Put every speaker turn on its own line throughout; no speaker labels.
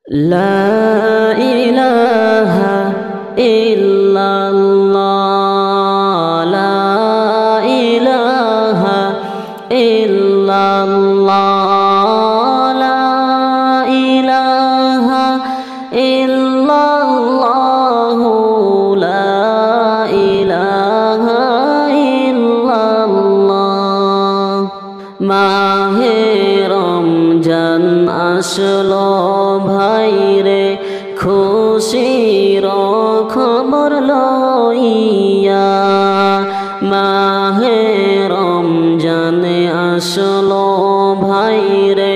لا إله إلا الله لا إله إلا الله لا إله إلا الله لا إله إلا الله মাহে রমজান আসলো ভাইরে খুশির খবর লইয়া মাহে রমজান আসলো ভাইরে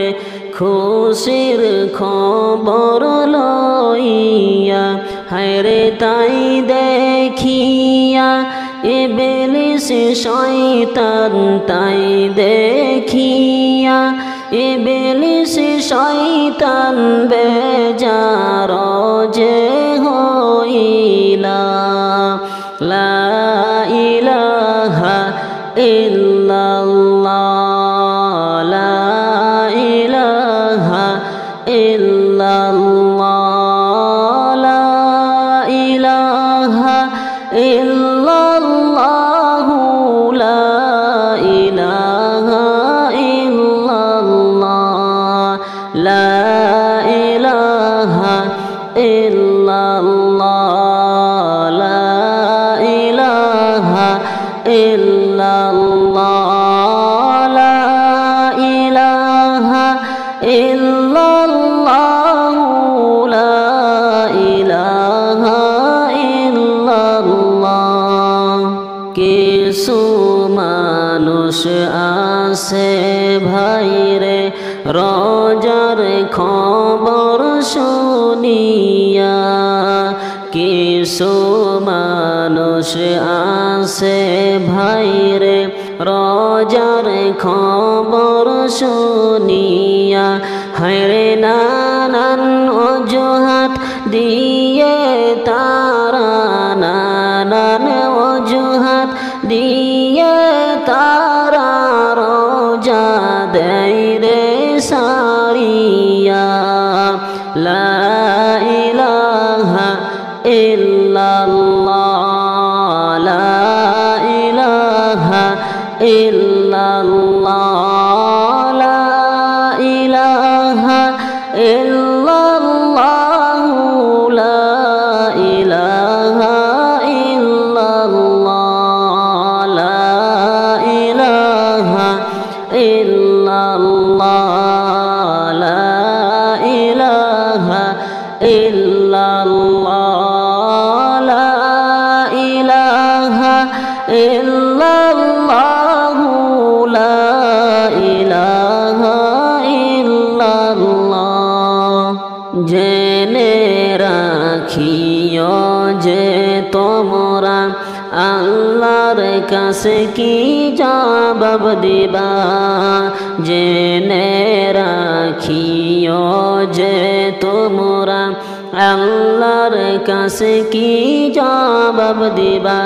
খুশির খবর লইয়া হায়রে তাই দেখিয়া ইবলিস শয়তান তাই দেখিয়া ইবলিস শয়তান বেজার যে হইলা লা ইলাহা ইল্লাল্লাহ লা ইলাহা ইল্লাল্লাহ লা ইলাহা ইল্লাল্লাহ লা ইলাহা ইল্লাল্লাহ লা ইলাহা ইল্লাল্লাহ লা ইলাহা ইল্লাল্লাহ লা ইলাহা ইল্লাল্লাহ লা ইলাহা ইল্লাল্লাহ কিছু মানুষ আছে ভাইরে রোজার খবর শুনিয়া কিছু মানুষ আছে ভাইরে রোজার খবর শুনিয়া হায়রে নানান অজুহাত দিয়ে তারা নানান অজুহাত দিয়ে তারা রোজা দেয় রে সারিয়া লা ইলাহা ইল্লাল্লাহ লা ইলাহা ইল্লাল্লাহ লা ইলাহা ইল্লাল্লাহ লা ইলাহা ইল্লাল্লাহ লা ইলাহা ইল্লাল্লাহ লা ইলাহা ইল্লাল্লাহ লা ইলাহা ইল্লাল্লাহ লা ইলাহা ইল্লাল্লাহ জেনে রাখিও যে তোমরা আল্লাহর কাছে কি জবাব দিবা জেনে রাখিও যে তোমরা আল্লাহর কাছে কি জবাব দিবা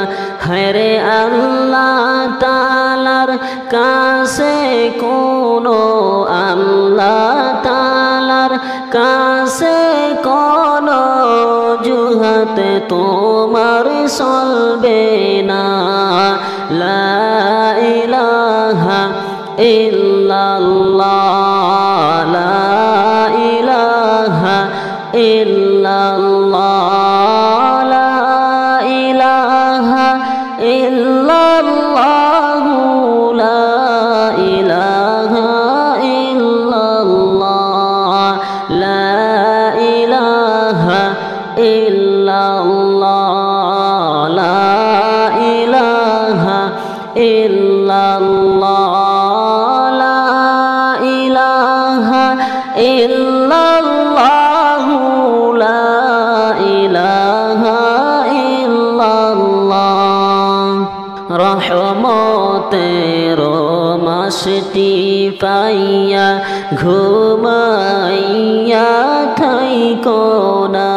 হরে আল্লাহ তাআলার কাছে কোনো আল্লাহ তাআলার কাছে কোনো জুহাত তোমার চলবে না লা ইলাহা ইল্লাল্লাহ লা ইলাহা ইল্লাল্লাহ লা ইলাহা ইল্লাল্লাহ লা ইলাহা ইল্লাল্লাহ লা ইলাহা ইল্লাল্লাহ লা ইলাহা ইল্লাল্লাহ লা ইলাহা ইল্লাল্লাহ লা ইলাহা ইল্লাল্লাহ রহমতের মাসটি পাইয়া ঘুমাইয়া থাইকো না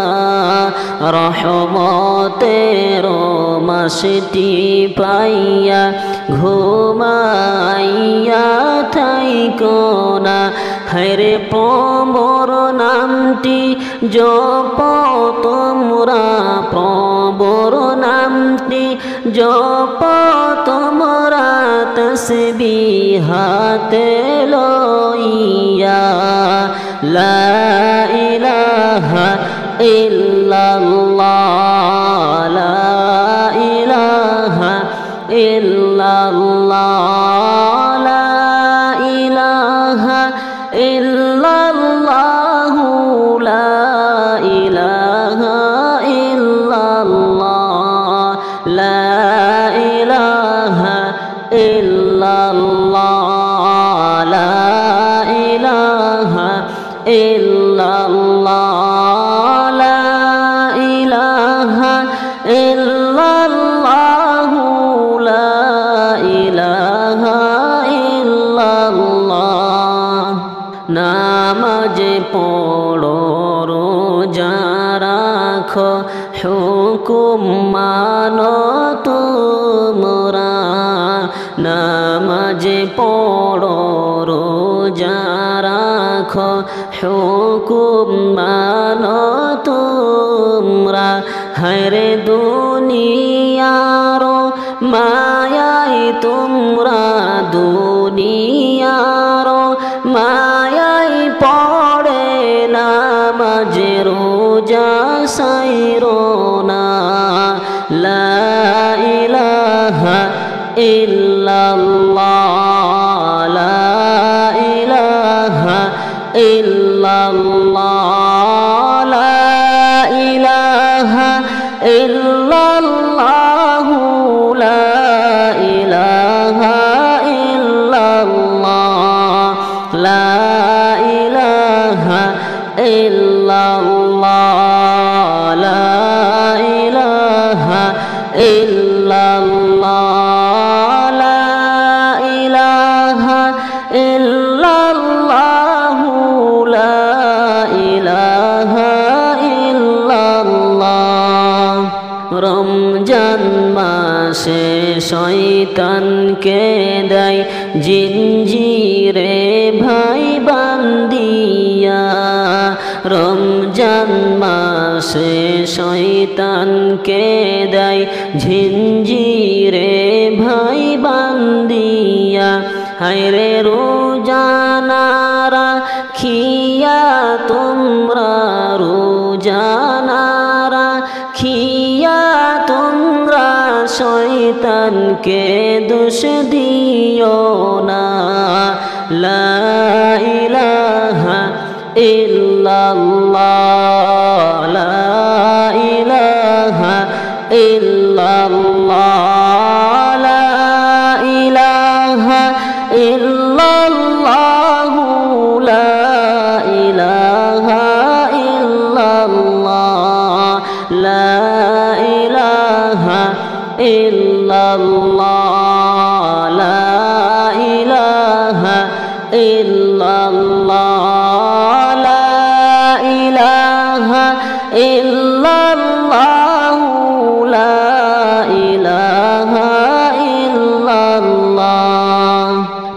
রহমতের মাসটি পাইয়া ঘুমাইয়া থাইকো না হায়রে প্রভুর নামটি জপ তোমরা, প্রভুর নামটি জপ তোমরা, তসবিহ হাতে লইয়া। লা ইলাহা ইল্লাল্লাহ, লা ইলাহা ইল্লাল্লাহ, লা ইলাহা ইল্লাল্লাহ, লা ইলাহা ইল্লাল্লাহ, লা ইলাহা ইল্লাল্লাহ, লা ইলাহা ইল্লাল্লাহ, লা ইলাহা ইল্লাল্লাহ, লা ইলাহা ইল্লাল্লাহ। নামাজ পড়ো রোজা রাখো, হুকুম মানো তোমরা। নামাজ পড়ো রোজা রাখো, হুকুম মানো তোমরা। হায়রে দুনিয়ার মায়াই তোমরা, দুনিয়ার মায়াই পড়ে নামাজ রোজা সাইরো না। লা ইলাহা ইল্লাল্লাহ, লা ইলাহা ইল্লাল্লাহ, লা ইলাহা ইল্লাল্লাহ, লা ইলাহা ইল্লাল্লাহ, লা ইলাহা ইল্লাল্লাহ, লা ইলাহা ইল্লাল্লাহ, লা ইলাহা ইল্লাল্লাহ, লা ইলাহা ইল্লাল্লাহ। রমজান মাসে শয়তানকে দেয় জিঞ্জিরে ভাই বান্দিয়া। রমজান মাসে শয়তানকে দেয় জিঞ্জিরে ভাই বান্দিয়া। হায়রে রোজানারা খিয়া তোমরা, রোজানারা খিয়া তোমরা, শয়তানকে দোষ দিও না। লা ইলাহা ইল্লাল্লাহ, লা ইলাহা ইল্লাল্লাহ, লা ইলাহা ইল্লাল্লাহ, লা ইলাহা ইল্লাল্লাহ, লা ইলাহা ইল্লাল্লাহ, লা ইলাহা ইল্লাল্লাহ, লা ইলাহা ইল্লাল্লাহ, লা ইলাহা ইল্লাল্লাহ।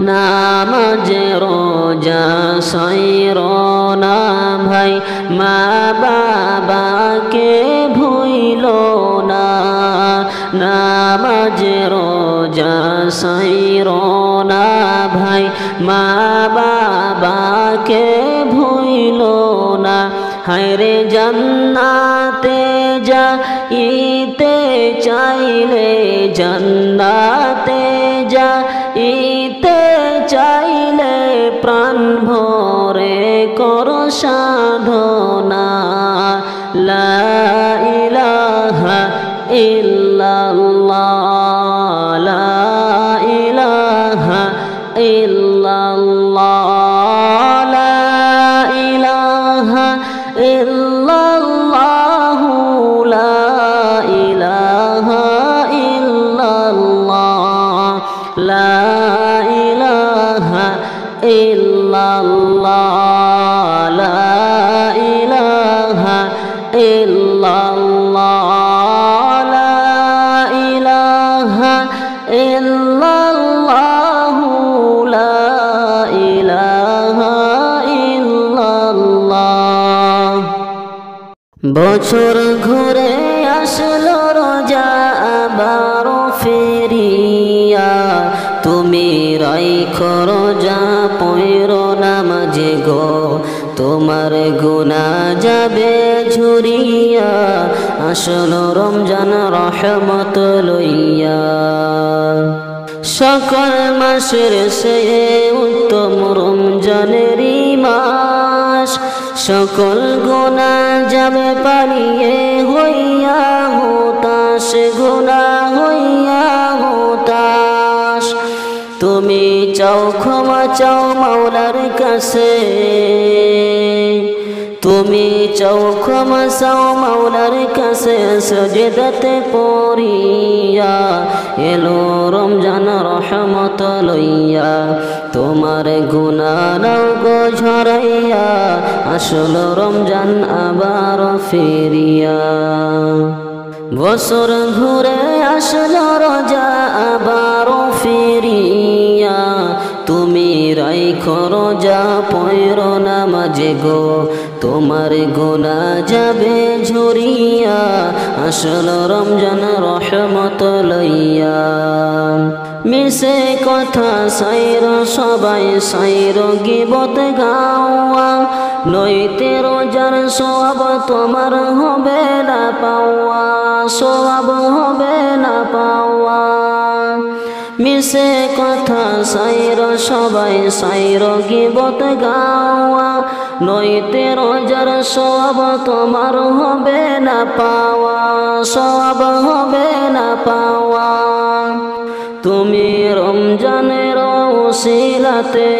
নামাজ রোজা সাইরো না ভাই, মা বাবাকে ভুইলো না। নামাজ রোজা সাইরো না ভাই, মা বাবাকে ভুইলো না। হায়রে জান্নাতে যাইতে চাইলে, জান্নাতে যাইতে চাইলে, প্রাণ ভরে কর সাধনা। লা ইলাহা ইল্লাল্লাহ, লা ইলাহা ইল্লাল্লাহ, লা ইলাহা ইল্লাল্লাহ, লা ইলাহা ইল্লাল্লাহ, লা ইলাহা ইল্লাল্লাহ, লা ইলাহা ইল্লাল্লাহ, লা ইলাহা ইল্লাল্লাহ, লা ইলাহা বছর ঘুরে আসলো রোজা আবারও ফিরিয়া, তুমি রাইখো রোজা পয়রো নামাজে গো, তোমার গুনাহ যাবে ঝুরিয়া, আসলো রমজান রহমত লইয়া। সকল মাসের চেয়ে উত্তম রমজানেরই মাস, সকল গুনাহ যাবে পালিয়ে হইয়া হুতাশ, গুনাহ হইয়া হুতাশ। তুমি চাও ক্ষমা চাও মাওলার কাছে, তুমি চাও ক্ষমা চাও মাওলার কাছে, সজদাতে পড়িয়া এলো রমজান রহমত লইয়া, তোমার গুনাহ নাও গো ঝরাইয়া, আসলো রমজান আবার ফিরিয়া। বছর ঘুরে আসলো রোজা আবারও ফিরিয়া, তুমি রাইখো রোজা পয়রো নামাজে গো, তোমার গুনাহ যাবে ঝুরিয়া, আসলো রমজান রহমত লইয়া। মিশে কথা সাইর সবাই সাইর গিবত গাওয়া, নইতে রোজার সওয়াব তোমার হবে না পাওয়া, সওয়াব হবে না পাওয়া। মিশে কথা সাইর সবাই সাইর গিবত গাওয়া, নইতে রোজার সওয়াব তোমার হবে না পাওয়া, সওয়াব হবে না পাওয়া। তুমি রমজানের ওসিলাতে,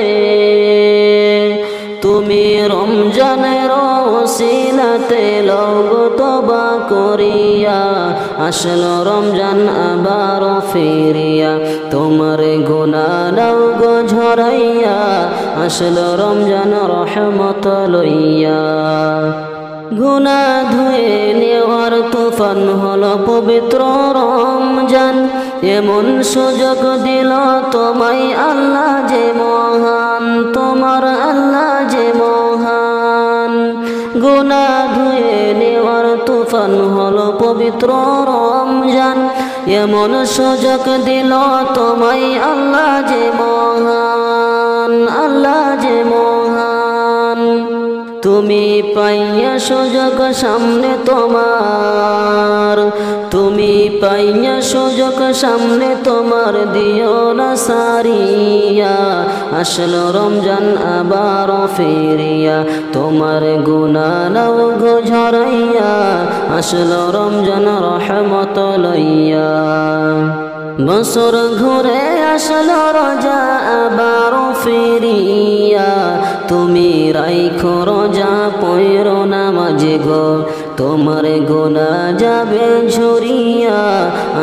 তুমি রমজানের ওসিলাতে লগ তওবা করিয়া, আসলো রমজান আবার ফিরিয়া, তোমার গুনাহ নাও গো ঝরাইয়া, আসলো রমজান রহমত লইয়া। গুনাহ ধুয়ে নেওয়ার তুফান হলো পবিত্র রমজান, এমন সুযোগ দিল তোমায় আল্লাহ যে মহান, তোমার আল্লাহ যে মহান। গুনাহ ধুয়ে নেওয়ার তুফান হলো পবিত্র রমজান, এমন সুযোগ দিল তোমায় আল্লাহ যে মহান, আল্লাহ যে মহান। তুমি পাইয়া সুযোগ সামনে তোমার, তুমি পাইয়া সুযোগ সামনে তোমার, দিও না সারিয়া, আসলো রমজান আবার ফিরিয়া, তোমার গুনাহ নাও গো ঝরাইয়া, আসলো রমজান রহমত লইয়া। বছর ঘুরে আসলো রোজা আবার ফিরিয়া, তুমি রাইখো রোজা পয়রো নামাজে গো, তোমার গুনাহ যাবে ঝুরিয়া,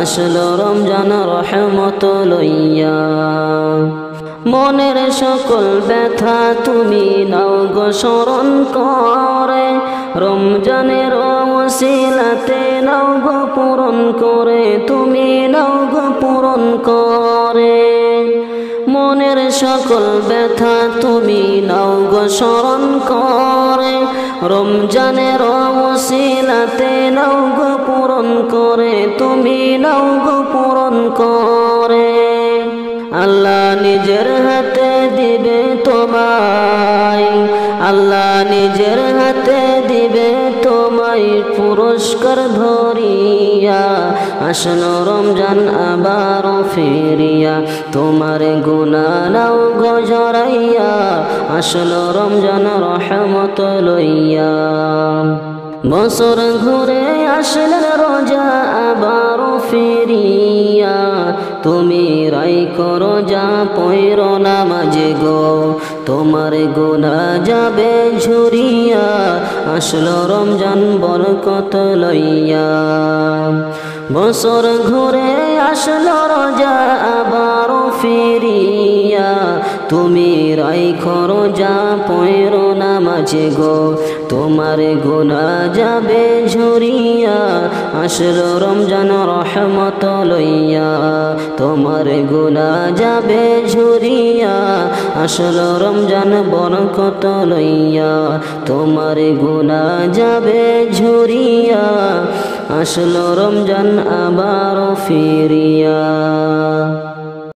আসলো রমজান রহমত লইয়া। মনের সকল ব্যথা তুমি নাও গো স্মরণ করে, রমজানের ওসিলাতে নাও গো পূরণ করে, তুমি নাও গো পূরণ করে। মনের সকল ব্যথা তুমি নাও গো স্মরণ করে, রমজানের ওসিলাতে নাও গো পূরণ করে, তুমি নাও গো পূরণ করে। আল্লাহ নিজের হাতে দিবে তোমায়, আল্লাহ নিজের হাতে দিবে তোমায় পুরস্কার ধরিয়া, আসলো রমজান আবার ফিরিয়া, তোমার গুনাহ নাও গো ঝরাইয়া, আসলো রমজান রহমত লইয়া। বছর ঘুরে আসলো রোজা আবার ফিরিয়া, তুমি রাইখো রোজা পয়রো নামাজে গো, তোমার গুনাহ যাবে ঝুরিয়া, আসলো রমজান বরকত লইয়া। বছর ঘুরে আসলো রোজা আবার ফিরিয়া, তুমি রাইখো রোজা পয়রো নামাজে গো তোমার গুনাহ যাবে ঝরিয়া আসলো রমজান রহমত লইয়া তোমার গুনাহ যাবে ঝরিয়া আসলো রমজান বরকত লইয়া তোমার গুনাহ যাবে ঝরিয়া আসলো রমজান আবার ফিরিয়া।